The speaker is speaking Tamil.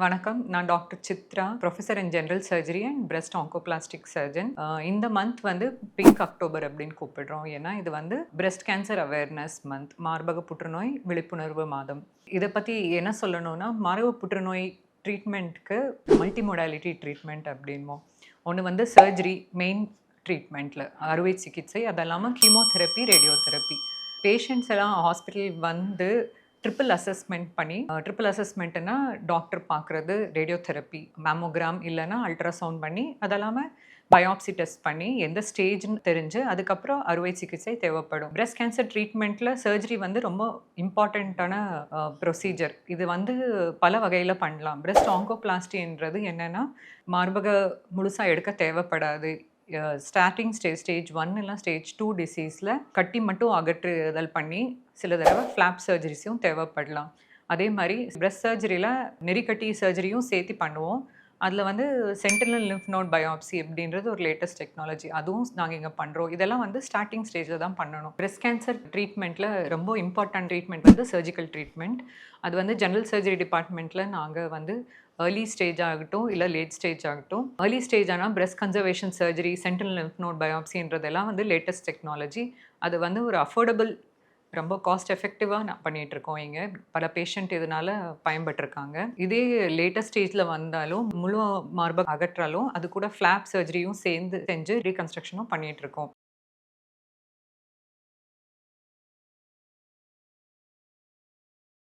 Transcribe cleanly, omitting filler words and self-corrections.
வணக்கம். நான் doctor Chitra, professor in general surgery and breast oncoplastic surgeon. இந்த மந்த் வந்து பிங்க் அக்டோபர் அப்படின்னு கூப்பிடுறோம். ஏன்னா இது வந்து பிரஸ்ட் கேன்சர் அவேர்னஸ் மந்த், மார்பக புற்றுநோய் விழிப்புணர்வு மாதம். இத பத்தி என்ன சொல்லணும்னா, மார்பக புற்றுநோய் ட்ரீட்மெண்ட்க்கு மல்டி மொடாலிட்டி ட்ரீட்மெண்ட் அப்படின்போம். ஒண்ணு வந்து சர்ஜரி மெயின் ட்ரீட்மெண்ட்ல அறுவை சிகிச்சை, அது இல்லாம கீமோதெரபி, ரேடியோதெரபி. பேஷண்ட்ஸ் எல்லாம் ஹாஸ்பிட்டல் வந்து ட்ரிபிள் அசஸ்மெண்ட் பண்ணி ட்ரிபிள் அசஸ்மெண்ட்னா டாக்டர் பார்க்குறது, ரேடியோதெரப்பி, மேமோகிராம் இல்லைன்னா அல்ட்ராசவுண்ட் பண்ணி, அது இல்லாமல் பயாப்சி டெஸ்ட் பண்ணி எந்த ஸ்டேஜ்னு தெரிஞ்சு அதுக்கப்புறம் அறுவை சிகிச்சை தேவைப்படும். பிரஸ்ட் கேன்சர் ட்ரீட்மெண்ட்டில் சர்ஜரி வந்து ரொம்ப இம்பார்ட்டண்ட்டான ப்ரொசீஜர். இது வந்து பல வகையில் பண்ணலாம். பிரஸ்ட் ஆங்கோபிளாஸ்டின்றது என்னென்னா, மார்பக முழுசாக எடுக்க தேவைப்படாது. ஸ்டார்டிங் ஸ்டேஜ் 1 இல்ல ஸ்டேஜ் 2 டிசீஸில் கட்டி மட்டும் அகற்றுதல் பண்ணி, சில தடவை ஃப்ளாப் சர்ஜரிஸும் தேவைப்படலாம். அதே மாரி பிரஸ்ட் சர்ஜரியில நெறிக்கட்டி சர்ஜரியும் சேர்த்து பண்ணுவோம். அதில வந்து சென்டினல் லிம்ஃப் நோட் பயாப்சி அப்படின்றது ஒரு லேட்டஸ்ட் டெக்னாலஜி. அதுவும் நாங்க இங்க பண்றோம். இதெல்லாம் வந்து ஸ்டார்ட்டிங் ஸ்டேஜ்ல தான் பண்ணணும். பிரஸ்ட் கேன்சர் ட்ரீட்மெண்ட்ல ரொம்ப இம்பார்ட்டன்ட் ட்ரீட்மெண்ட் வந்து சர்ஜிக்கல் ட்ரீட்மெண்ட். அது வந்து ஜெனரல் சர்ஜரி டிபார்ட்மெண்ட்ல நாங்க வந்து ஏர்லி ஸ்டேஜ் ஆகட்டும், இல்ல லேட் ஸ்டேஜ் ஆகட்டும். ஏர்லி ஸ்டேஜ் ஆனா breast conservation surgery, sentinel lymph node பயாப்சின்றதெல்லாம் வந்து லேட்டஸ்ட் டெக்னாலஜி. அது வந்து ஒரு அஃபோர்டபிள், ரொம்ப காஸ்ட் எஃபெக்டிவா பண்ணிட்டுருக்கோம் இங்க. பல பேஷண்ட் இதனால பயன்பட்டுருக்காங்க. இதே லேட்டஸ்ட் ஸ்டேஜ்ல வந்தாலும், முழு மார்பக அகற்றாலும், அது கூட ஃப்ளாப் சர்ஜரியும் சேர்ந்து செஞ்சு ரீகன்ஸ்ட்ரக்ஷனும் பண்ணிட்டுருக்கோம்.